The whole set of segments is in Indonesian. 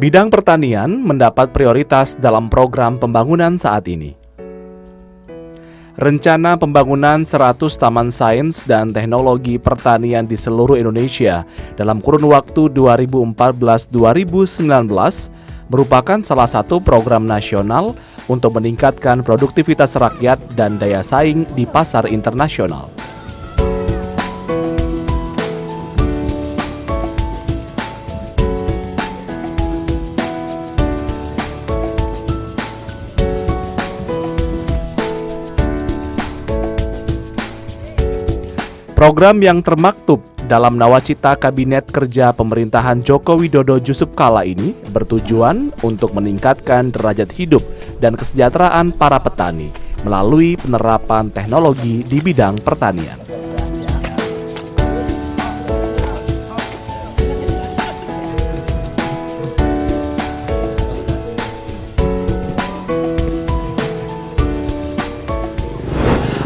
Bidang pertanian mendapat prioritas dalam program pembangunan saat ini. Rencana pembangunan 100 Taman Sains dan Teknologi Pertanian di seluruh Indonesia dalam kurun waktu 2014-2019 merupakan salah satu program nasional untuk meningkatkan produktivitas rakyat dan daya saing di pasar internasional. Program yang termaktub dalam Nawacita Kabinet Kerja Pemerintahan Joko Widodo Yusuf Kala ini bertujuan untuk meningkatkan derajat hidup dan kesejahteraan para petani melalui penerapan teknologi di bidang pertanian.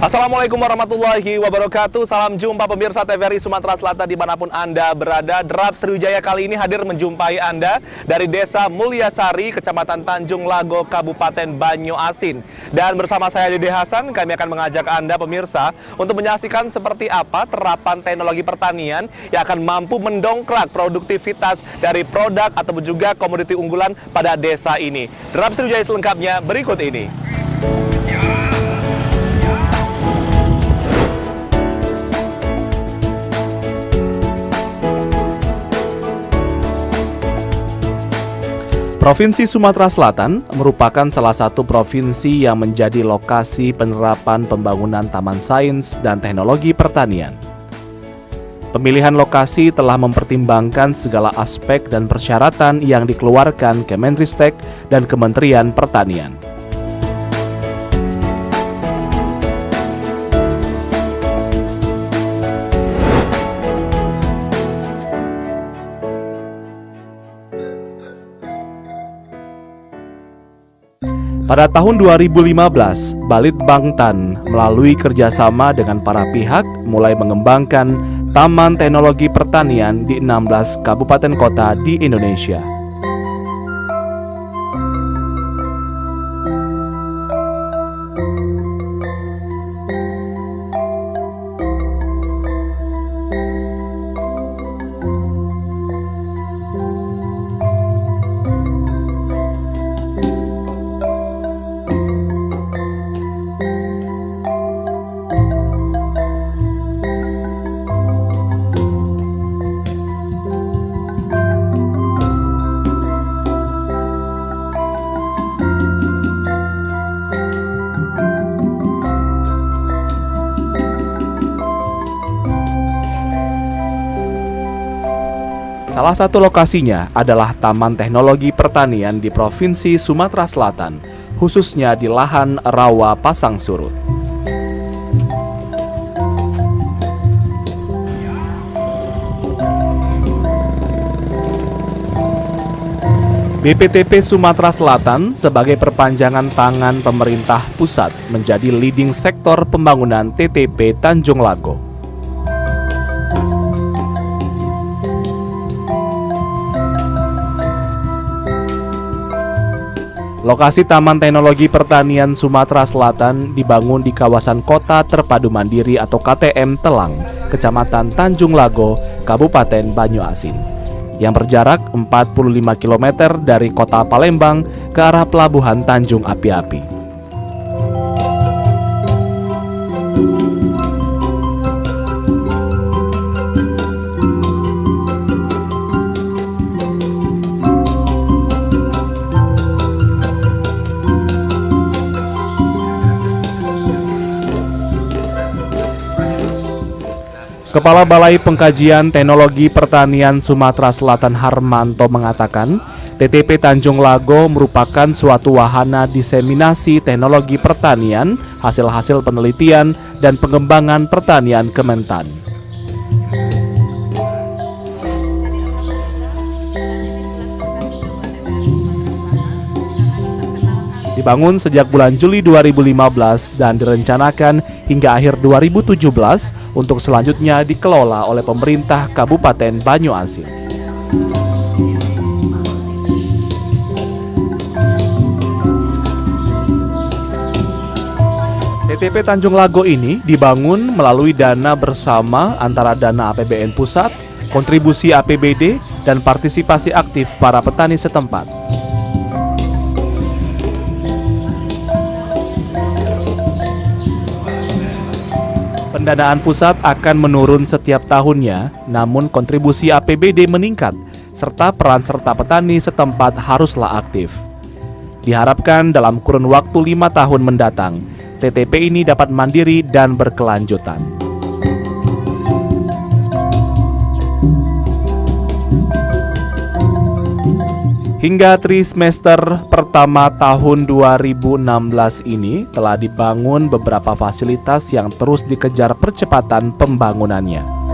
Assalamualaikum warahmatullahi wabarakatuh. Salam jumpa pemirsa TVRI Sumatera Selatan dimanapun Anda berada. Derap Sriwijaya kali ini hadir menjumpai Anda dari Desa Mulyasari, Kecamatan Tanjung Lago, Kabupaten Banyuasin. Dan bersama saya Dede Hasan, kami akan mengajak Anda pemirsa untuk menyaksikan seperti apa terapan teknologi pertanian yang akan mampu mendongkrak produktivitas dari produk ataupun juga komoditi unggulan pada desa ini. Derap Sriwijaya selengkapnya berikut ini. Provinsi Sumatera Selatan merupakan salah satu provinsi yang menjadi lokasi penerapan pembangunan Taman Sains dan Teknologi Pertanian. Pemilihan lokasi telah mempertimbangkan segala aspek dan persyaratan yang dikeluarkan Kemenristek dan Kementerian Pertanian. Pada tahun 2015, Balitbangtan melalui kerjasama dengan para pihak mulai mengembangkan Taman Teknologi Pertanian di 16 kabupaten kota di Indonesia. Salah satu lokasinya adalah Taman Teknologi Pertanian di Provinsi Sumatera Selatan, khususnya di lahan rawa Pasang Surut. BPTP Sumatera Selatan sebagai perpanjangan tangan pemerintah pusat menjadi leading sektor pembangunan TTP Tanjung Lago. Lokasi Taman Teknologi Pertanian Sumatera Selatan dibangun di kawasan Kota Terpadu Mandiri atau KTM Telang, Kecamatan Tanjung Lago, Kabupaten Banyuasin, yang berjarak 45 km dari kota Palembang ke arah Pelabuhan Tanjung Api-Api. Kepala Balai Pengkajian Teknologi Pertanian Sumatera Selatan Harmanto mengatakan, TTP Tanjung Lago merupakan suatu wahana diseminasi teknologi pertanian, hasil-hasil penelitian, dan pengembangan pertanian Kementan. Dibangun sejak bulan Juli 2015 dan direncanakan hingga akhir 2017 untuk selanjutnya dikelola oleh pemerintah Kabupaten Banyuasin. BPTP Tanjung Lago ini dibangun melalui dana bersama antara dana APBN pusat, kontribusi APBD, dan partisipasi aktif para petani setempat. Pendanaan pusat akan menurun setiap tahunnya, namun kontribusi APBD meningkat, serta peran serta petani setempat haruslah aktif. Diharapkan dalam kurun waktu 5 tahun mendatang, TTP ini dapat mandiri dan berkelanjutan. Hingga trimester pertama tahun 2016 ini telah dibangun beberapa fasilitas yang terus dikejar percepatan pembangunannya.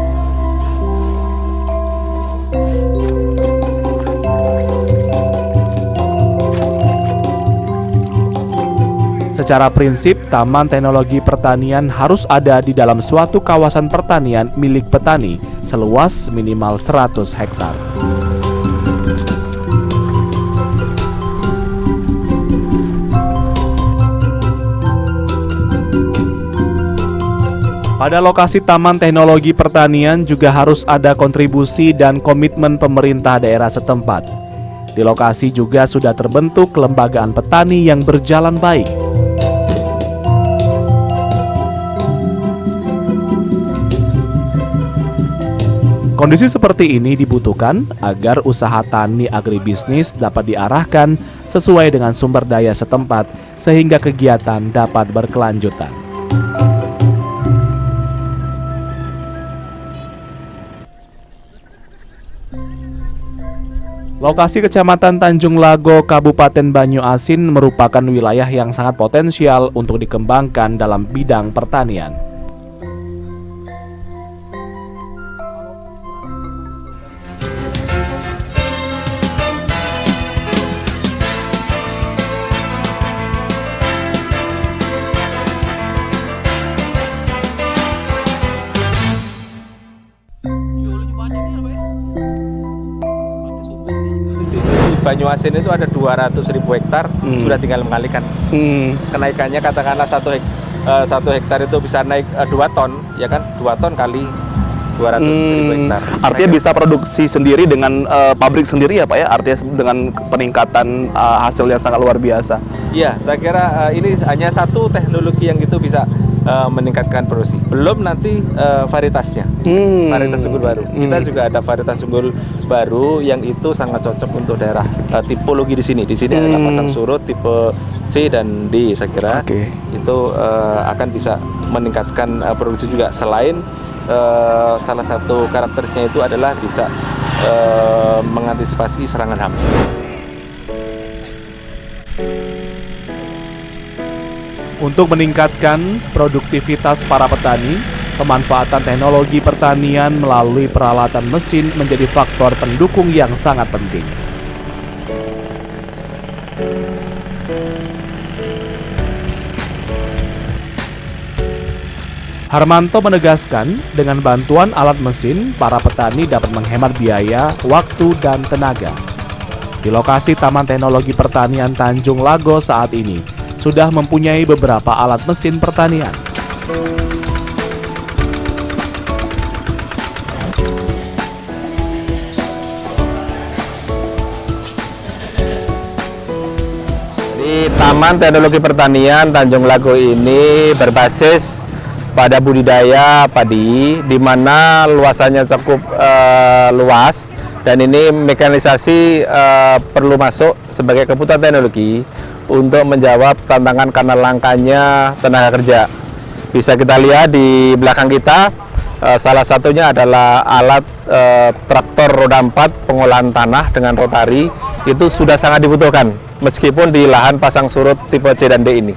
Secara prinsip, Taman Teknologi Pertanian harus ada di dalam suatu kawasan pertanian milik petani seluas minimal 100 hektar. Pada lokasi Taman Teknologi Pertanian juga harus ada kontribusi dan komitmen pemerintah daerah setempat. Di lokasi juga sudah terbentuk kelembagaan petani yang berjalan baik. Kondisi seperti ini dibutuhkan agar usaha tani agribisnis dapat diarahkan sesuai dengan sumber daya setempat sehingga kegiatan dapat berkelanjutan. Lokasi Kecamatan Tanjung Lago, Kabupaten Banyuasin merupakan wilayah yang sangat potensial untuk dikembangkan dalam bidang pertanian. Banyuasin itu ada 200.000 hektar, sudah tinggal mengalihkan. Kenaikannya katakanlah 1 hektar itu bisa naik 2 ton, ya kan? 2 ton kali 200.000 hektar. Artinya bisa produksi sendiri dengan pabrik sendiri ya Pak ya? Artinya dengan peningkatan hasil yang sangat luar biasa. Iya, saya kira ini hanya satu teknologi yang itu bisa meningkatkan produksi. Belum nanti varietasnya, varietas unggul baru. Kita juga ada varietas unggul baru yang itu sangat cocok untuk daerah tipologi di sini. Di sini ada pasang surut tipe C dan D. Saya kira itu akan bisa meningkatkan produksi juga. Selain salah satu karakteristiknya itu adalah bisa mengantisipasi serangan hama. Untuk meningkatkan produktivitas para petani, pemanfaatan teknologi pertanian melalui peralatan mesin menjadi faktor pendukung yang sangat penting. Harmanto menegaskan, dengan bantuan alat mesin, para petani dapat menghemat biaya, waktu, dan tenaga. Di lokasi Taman Teknologi Pertanian Tanjung Lago saat ini, sudah mempunyai beberapa alat mesin pertanian. Di Taman Teknologi Pertanian Tanjung Lago ini berbasis pada budidaya padi, di mana luasannya cukup luas, dan ini mekanisasi perlu masuk sebagai kebutuhan teknologi untuk menjawab tantangan karena langkanya tenaga kerja. Bisa kita lihat di belakang kita, salah satunya adalah alat traktor roda 4 pengolahan tanah dengan rotari. Itu sudah sangat dibutuhkan meskipun di lahan pasang surut tipe C dan D ini.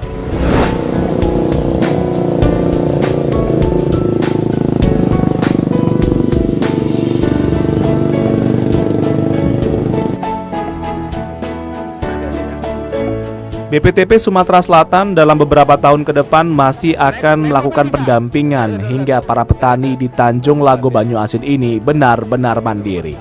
BPTP Sumatera Selatan dalam beberapa tahun ke depan masih akan melakukan pendampingan hingga para petani di Tanjung Lago Banyuasin ini benar-benar mandiri.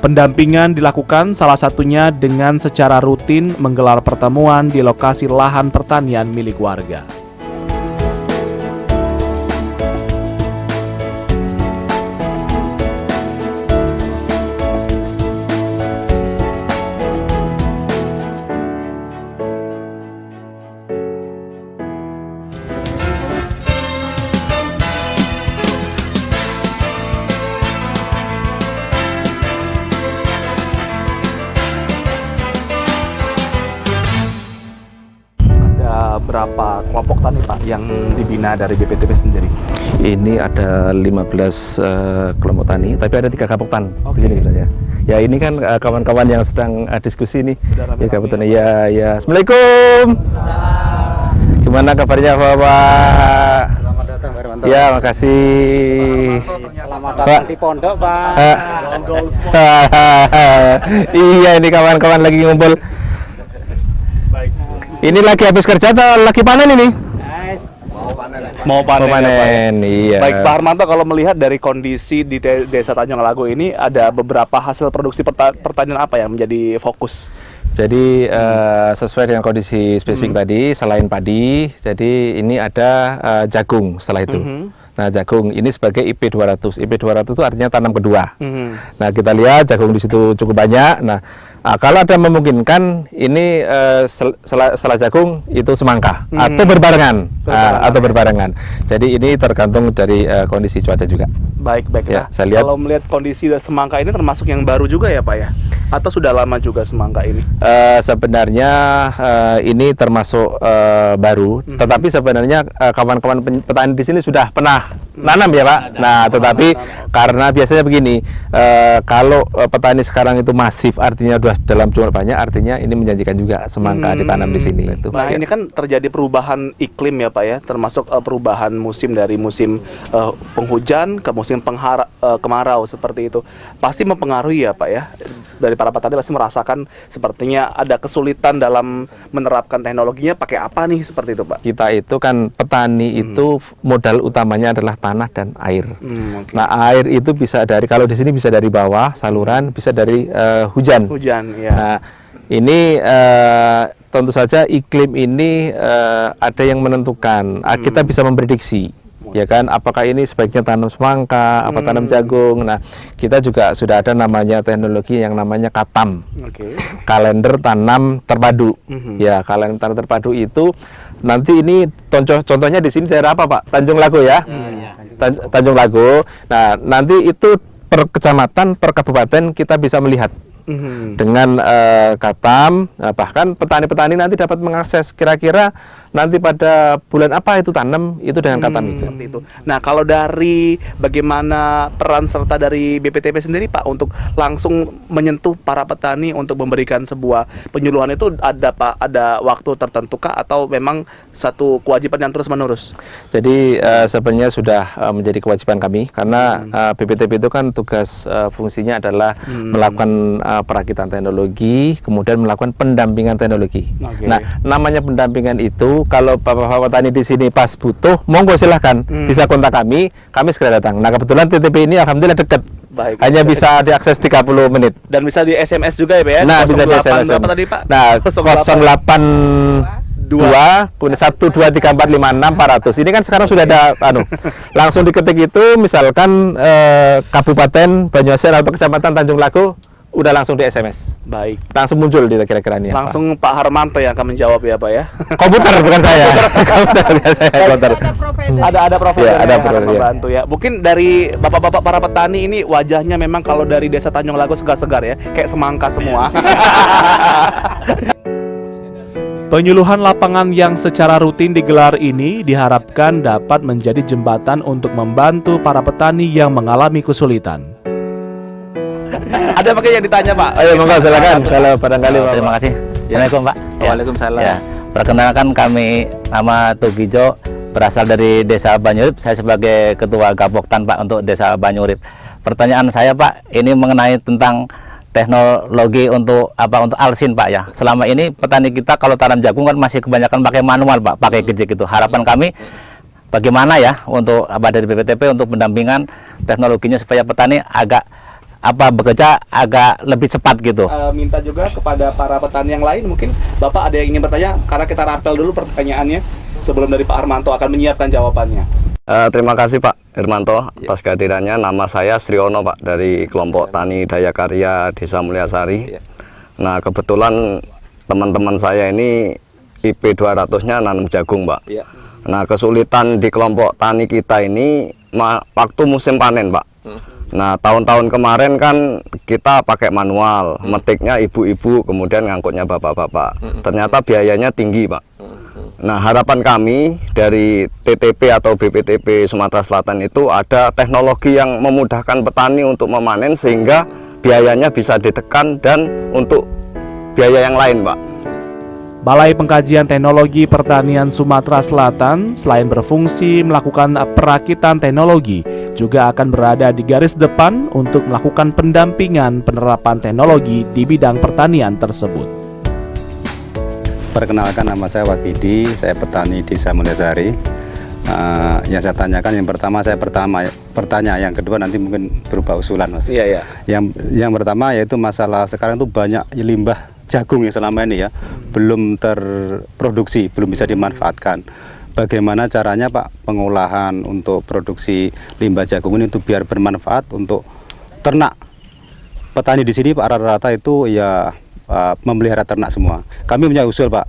Pendampingan dilakukan salah satunya dengan secara rutin menggelar pertemuan di lokasi lahan pertanian milik warga. Berapa kelompok tani Pak yang dibina dari BPTP sendiri? Ini ada 15 kelompok tani, tapi ada 3 kapoktan. Begini gitu ya. Ya ini kan kawan-kawan yang sedang diskusi nih. Ya kapoktan. Ya. Assalamualaikum. Gimana kabarnya Bapak? Selamat datang Pak Hermanto. Ya, makasih. Selamat datang di pondok Pak. Iya, ini kawan-kawan lagi ngumpul. Ini lagi habis kerja atau lagi panen ini? Mau panen. Iya. Baik Pak Hermanto, kalau melihat dari kondisi di Desa Tanjung Lago ini, ada beberapa hasil produksi pertanian apa yang menjadi fokus? Jadi sesuai dengan kondisi spesifik tadi, selain padi, jadi ini ada jagung setelah itu. Nah, jagung ini sebagai IP 200. IP 200 itu artinya tanam kedua. Nah, kita lihat jagung di situ cukup banyak. Nah, kalau ada memungkinkan ini setelah jagung itu semangka atau berbarengan. Jadi ini tergantung dari kondisi cuaca juga. Baik Ya, ya. saya lihat. Kalau melihat kondisi semangka ini termasuk yang baru juga ya Pak ya? Atau sudah lama juga semangka ini? Sebenarnya ini termasuk baru, tetapi sebenarnya kawan-kawan petani di sini sudah pernah nanam ya Pak. Nah, tetapi karena biasanya begini, kalau petani sekarang itu masif, artinya sudah dalam jumlah banyak, artinya ini menjanjikan juga semangka ditanam di sini. Itu. Nah, ini kan terjadi perubahan iklim ya Pak ya, termasuk perubahan musim dari musim penghujan ke musim kemarau seperti itu. Pasti mempengaruhi ya Pak ya. Dari para petani pasti merasakan sepertinya ada kesulitan dalam menerapkan teknologinya, pakai apa nih seperti itu Pak? Kita itu kan petani itu modal utamanya adalah tanah dan air. Okay. Nah, air itu bisa dari, kalau di sini bisa dari bawah saluran, bisa dari hujan. Ya. Nah, ini tentu saja iklim ini ada yang menentukan. Kita bisa memprediksi, ya kan? Apakah ini sebaiknya tanam semangka, apa tanam jagung? Nah, kita juga sudah ada namanya teknologi yang namanya KATAM, kalender tanam terpadu. Ya, kalender tanam terpadu itu nanti ini contohnya di sini daerah apa Pak? Tanjung Lago ya. Tanjung Lago. Nah, nanti itu per kecamatan, per kabupaten kita bisa melihat. Dengan KATAM, bahkan petani-petani nanti dapat mengakses kira-kira nanti pada bulan apa itu tanam itu dengan KATAM itu. Nah, kalau dari bagaimana peran serta dari BPTP sendiri Pak untuk langsung menyentuh para petani untuk memberikan sebuah penyuluhan itu ada waktu tertentu kah atau memang satu kewajiban yang terus-menerus? Jadi sebenarnya sudah menjadi kewajiban kami karena BPTP itu kan tugas fungsinya adalah melakukan perakitan teknologi, kemudian melakukan pendampingan teknologi. Nah, namanya pendampingan itu kalau bapak-bapak petani di sini pas butuh, monggo silahkan bisa kontak kami segera datang. Nah, kebetulan TTP ini alhamdulillah dekat. Baik. Hanya bisa diakses 30 menit. Dan bisa di SMS juga ya Pak ya? Nah, bisa di SMS. Berapa tadi Pak? Nah, 082 123456400. Ini kan sekarang sudah ada langsung diketik itu misalkan Kabupaten Banyuasin atau Kecamatan Tanjung Lago, udah langsung di SMS. Baik. Langsung muncul di kira-kira ini. Langsung Pak Hermanto yang akan menjawab ya Pak ya. Komputer bukan saya. Komputer. Ada provider Ya, ada yang akan provider, ya. membantu ya. Mungkin dari bapak-bapak para petani ini wajahnya memang kalau dari Desa Tanjung Lago segar-segar ya, kayak semangka semua. Penyuluhan lapangan yang secara rutin digelar ini diharapkan dapat menjadi jembatan untuk membantu para petani yang mengalami kesulitan. Ada pakai yang ditanya Pak? Ayo monggo silakan kalau barangkali Pak. Terima kasih. Assalamualaikum Pak. Waalaikumsalam. Ya, perkenalkan kami nama Tugijo, berasal dari Desa Banyurip. Saya sebagai Ketua Gapoktan Pak untuk Desa Banyurip. Pertanyaan saya Pak, ini mengenai tentang teknologi untuk alsin Pak ya. Selama ini petani kita kalau tanam jagung kan masih kebanyakan pakai manual Pak, pakai gejek itu. Harapan kami bagaimana ya untuk dari BPTP untuk pendampingan teknologinya supaya petani agak bekerja agak lebih cepat gitu. Minta juga kepada para petani yang lain, mungkin Bapak ada yang ingin bertanya, karena kita rapel dulu pertanyaannya sebelum dari Pak Harmanto akan menyiapkan jawabannya. Terima kasih Pak Hermanto atas kehadirannya. Nama saya Sriono Pak, dari kelompok Tani Daya Karya Desa Mulyasari. Nah, kebetulan teman-teman saya ini IP 200-nya nanam jagung Pak. Nah, kesulitan di kelompok tani kita ini waktu musim panen Pak. Nah, tahun-tahun kemarin kan kita pakai manual, metiknya ibu-ibu, kemudian ngangkutnya bapak-bapak. Ternyata biayanya tinggi Pak. Nah, harapan kami dari TTP atau BPTP Sumatera Selatan itu ada teknologi yang memudahkan petani untuk memanen sehingga biayanya bisa ditekan dan untuk biaya yang lain Pak. Balai Pengkajian Teknologi Pertanian Sumatera Selatan selain berfungsi melakukan perakitan teknologi, juga akan berada di garis depan untuk melakukan pendampingan penerapan teknologi di bidang pertanian tersebut. Perkenalkan, nama saya Wakidi, saya petani Desa Mulyasari. Yang saya tanyakan yang pertama saya bertanya, yang kedua nanti mungkin berupa usulan Mas. Yang pertama yaitu masalah sekarang itu banyak limbah jagung yang selama ini ya belum terproduksi, belum bisa dimanfaatkan. Bagaimana caranya Pak pengolahan untuk produksi limbah jagung ini untuk biar bermanfaat untuk ternak? Petani di sini Pak rata-rata itu ya memelihara ternak semua. Kami punya usul Pak,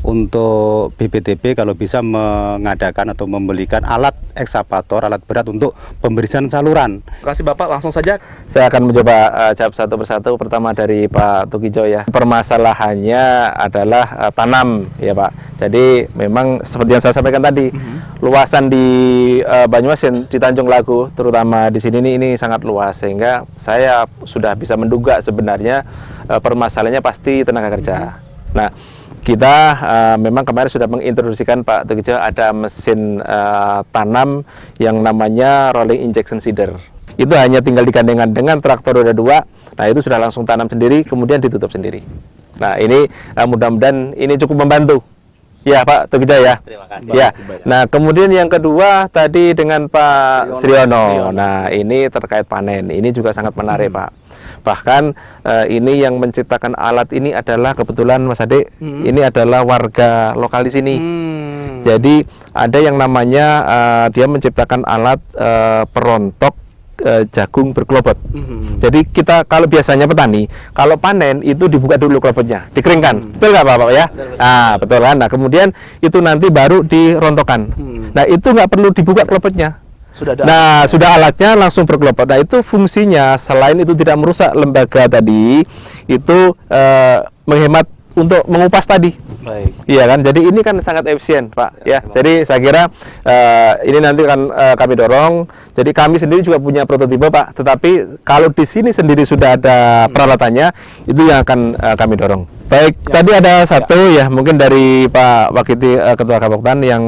untuk BPTP kalau bisa mengadakan atau membelikan alat ekskavator, alat berat untuk pembersihan saluran. Terima kasih Bapak, langsung saja. Saya akan mencoba jawab satu persatu. Pertama dari Pak Tukijo ya. Permasalahannya adalah tanam ya Pak. Jadi memang seperti yang saya sampaikan tadi, luasan di Banyumas di Tanjung Lagu, terutama di sini ini sangat luas, sehingga saya sudah bisa menduga sebenarnya permasalahannya pasti tenaga kerja. Nah, kita memang kemarin sudah mengintroduksikan Pak Tukijo ada mesin tanam yang namanya rolling injection seeder. Itu hanya tinggal digandengkan dengan traktor roda 2. Nah, itu sudah langsung tanam sendiri, kemudian ditutup sendiri. Nah, ini mudah-mudahan ini cukup membantu. Ya Pak Tukijo ya. Terima kasih. Ya. Nah, kemudian yang kedua tadi dengan Pak Sriono. Nah, ini terkait panen. Ini juga sangat menarik Pak. Bahkan ini yang menciptakan alat ini adalah kebetulan Mas Ade, ini adalah warga lokal di sini. Jadi ada yang namanya dia menciptakan alat perontok jagung berkelobot. Jadi kita kalau biasanya petani kalau panen itu dibuka dulu kelobotnya, dikeringkan. Betul nggak Bapak ya? Nah, betul kan. Nah, kemudian itu nanti baru dirontokkan. Nah, itu nggak perlu dibuka kelobotnya. Sudah alatnya langsung berkelopot. Nah, itu fungsinya selain itu tidak merusak lembaga tadi, itu menghemat untuk mengupas tadi. Baik. Iya kan? Jadi ini kan sangat efisien, Pak. Ya. Jadi saya kira ini nanti akan kami dorong. Jadi kami sendiri juga punya prototipe, Pak. Tetapi kalau di sini sendiri sudah ada peralatannya, itu yang akan kami dorong. Baik, tadi ada satu ya, mungkin dari Pak Wakiti Ketua Kapoktan yang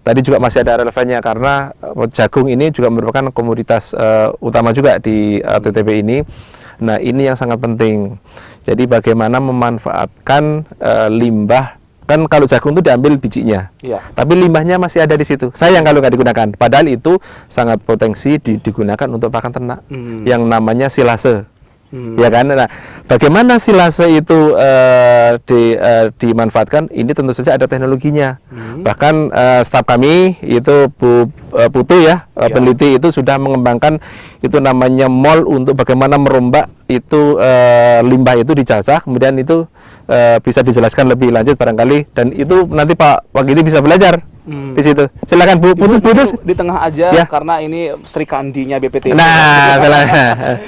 tadi juga masih ada relevannya karena jagung ini juga merupakan komoditas utama juga di TTP ini. Nah, ini yang sangat penting. Jadi bagaimana memanfaatkan limbah, kan kalau jagung itu diambil bijinya, tapi limbahnya masih ada di situ. Sayang kalau nggak digunakan. Padahal itu sangat potensi digunakan untuk pakan ternak yang namanya silase. Ya kan? Nah, bagaimana silase itu dimanfaatkan? Ini tentu saja ada teknologinya. Bahkan staf kami itu Bu Putu ya, peneliti itu sudah mengembangkan itu namanya mol untuk bagaimana merombak itu limbah itu dicacah, kemudian itu bisa dijelaskan lebih lanjut barangkali, dan itu nanti Pak Wakiti bisa belajar di situ. Silakan Bu Putu di tengah aja ya. Karena ini Sri Kandinya BPTP. Nah,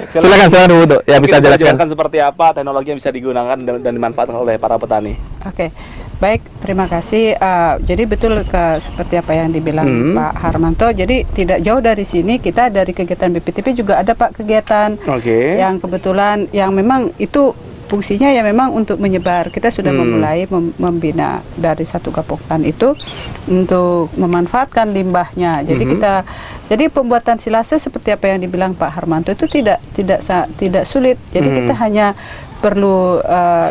silakan Bu Putu. Ya, bisa jelaskan seperti apa teknologi yang bisa digunakan dan dimanfaatkan oleh para petani. Oke. Baik, terima kasih. Jadi betul seperti apa yang dibilang Pak Harmanto. Jadi tidak jauh dari sini kita dari kegiatan BPTP juga ada Pak kegiatan yang kebetulan yang memang itu fungsinya ya memang untuk menyebar. Kita sudah memulai membina dari satu kapoktan itu untuk memanfaatkan limbahnya. Jadi jadi pembuatan silase seperti apa yang dibilang Pak Harmanto itu tidak sulit. Jadi kita hanya perlu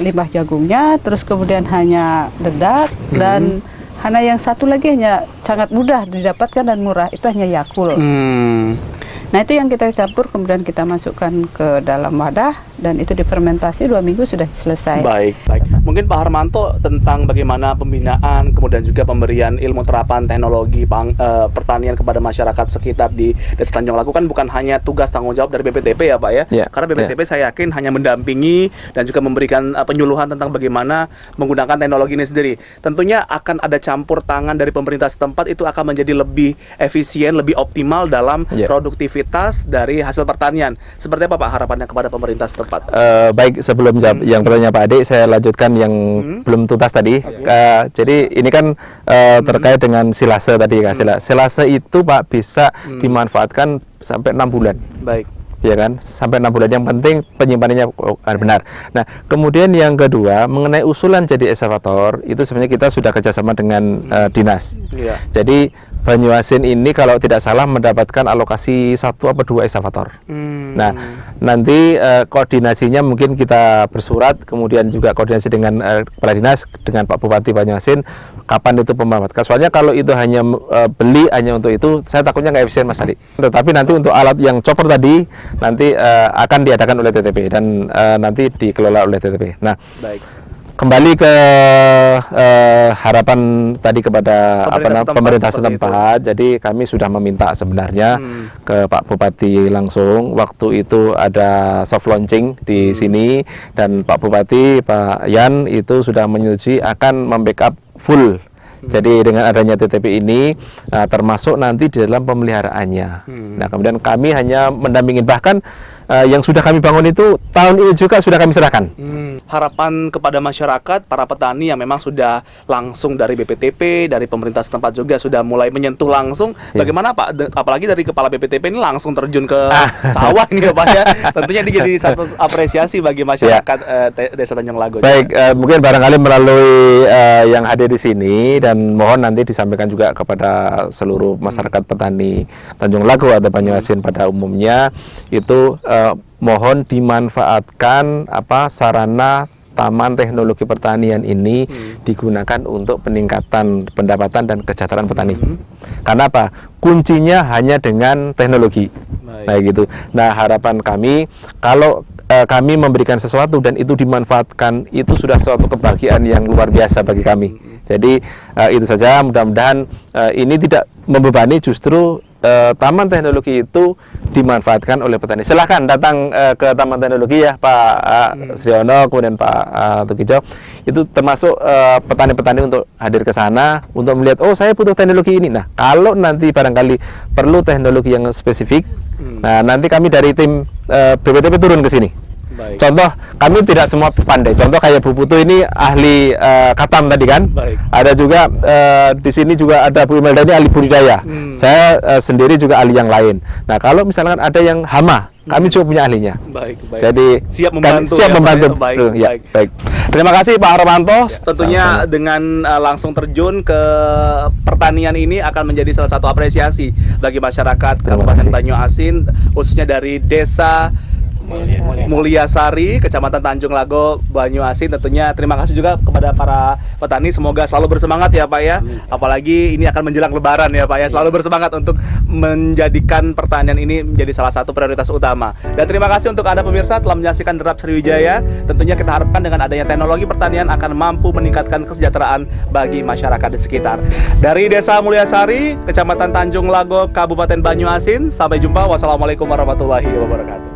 limbah jagungnya, terus kemudian hanya dedak dan hanya yang satu lagi hanya sangat mudah didapatkan dan murah, itu hanya Yakult. Nah itu yang kita campur, kemudian kita masukkan ke dalam wadah dan itu difermentasi 2 minggu sudah selesai. Baik. Mungkin Pak Harmanto tentang bagaimana pembinaan, kemudian juga pemberian ilmu terapan teknologi pertanian kepada masyarakat sekitar di Desa Tanjung Lago kan bukan hanya tugas tanggung jawab dari BPTP ya Pak ya. Karena BPTP saya yakin hanya mendampingi dan juga memberikan penyuluhan tentang bagaimana menggunakan teknologi ini sendiri. Tentunya akan ada campur tangan dari pemerintah setempat, itu akan menjadi lebih efisien, lebih optimal dalam produktivitas dari hasil pertanian. Seperti apa Pak harapannya kepada pemerintah setempat? Baik, sebelum jawab yang pertanyaan Pak Ade, saya lanjutkan yang belum tuntas tadi. Jadi ini kan terkait dengan silase tadi, silase itu Pak bisa dimanfaatkan sampai 6 bulan. Baik. Ya kan, sampai 6 bulan. Yang penting penyimpanannya benar. Nah, kemudian yang kedua mengenai usulan jadi eksavator, itu sebenarnya kita sudah kerjasama dengan dinas. Jadi Banyuasin ini kalau tidak salah mendapatkan alokasi 1 atau 2 eksavator. Nah, nanti koordinasinya mungkin kita bersurat, kemudian juga koordinasi dengan kepala dinas, dengan Pak Bupati Banyuasin, kapan itu pemberangkatan. Soalnya kalau itu hanya beli hanya untuk itu, saya takutnya nggak efisien Mas Ali. Tetapi nanti untuk alat yang chopper tadi, nanti akan diadakan oleh TTP dan nanti dikelola oleh TTP. Nah, kembali ke harapan tadi kepada pemerintah setempat. Jadi kami sudah meminta sebenarnya ke Pak Bupati langsung. Waktu itu ada soft launching di sini dan Pak Bupati, Pak Yan itu sudah menyetujui akan membackup full. Jadi dengan adanya TTP ini termasuk nanti di dalam pemeliharaannya. Nah, kemudian kami hanya mendampingi, bahkan yang sudah kami bangun itu tahun ini juga sudah kami serahkan. Harapan kepada masyarakat, para petani yang memang sudah langsung dari BPTP, dari pemerintah setempat juga sudah mulai menyentuh langsung. Bagaimana Pak? Apalagi dari Kepala BPTP ini langsung terjun ke sawah ini ya Pak ya. Tentunya ini jadi satu apresiasi bagi masyarakat Desa Tanjung Lago. Baik, mungkin barangkali melalui yang hadir di sini dan mohon nanti disampaikan juga kepada seluruh masyarakat petani Tanjung Lago atau Banyuasin pada umumnya, itu mohon dimanfaatkan sarana Taman Teknologi Pertanian ini digunakan untuk peningkatan pendapatan dan kesejahteraan petani. Karena apa? Kuncinya hanya dengan teknologi. Nah gitu. Nah, harapan kami kalau kami memberikan sesuatu dan itu dimanfaatkan, itu sudah suatu kebahagiaan yang luar biasa bagi kami. Jadi itu saja, mudah-mudahan ini tidak membebani, justru Taman Teknologi itu dimanfaatkan oleh petani. Silahkan datang ke Taman Teknologi ya Pak Sriono, kemudian Pak Tukijo. Itu termasuk petani-petani untuk hadir ke sana untuk melihat, oh saya butuh teknologi ini. Nah, kalau nanti barangkali perlu teknologi yang spesifik, nah nanti kami dari tim BPTP turun ke sini. Contoh, kami tidak semua pandai. Contoh kayak Bu Putu ini ahli katam tadi kan. Ada juga di sini juga ada Bu Imelda ini ahli budidaya. Saya sendiri juga ahli yang lain. Nah, kalau misalkan ada yang hama, kami juga punya ahlinya. Jadi siap membantu. Baik. Terima kasih Pak Harmanto. Tentunya dengan langsung terjun ke pertanian ini akan menjadi salah satu apresiasi bagi masyarakat Kabupaten Banyuasin, khususnya dari Desa Mulyasari, Kecamatan Tanjung Lago, Banyuasin. Tentunya terima kasih juga kepada para petani. Semoga selalu bersemangat ya Pak ya. Apalagi ini akan menjelang Lebaran ya Pak ya. Selalu bersemangat untuk menjadikan pertanian ini menjadi salah satu prioritas utama. Dan terima kasih untuk Anda pemirsa telah menyaksikan Derap Sriwijaya. Tentunya kita harapkan dengan adanya teknologi pertanian akan mampu meningkatkan kesejahteraan bagi masyarakat di sekitar. Dari Desa Mulyasari, Kecamatan Tanjung Lago, Kabupaten Banyuasin. Sampai jumpa. Wassalamualaikum warahmatullahi wabarakatuh.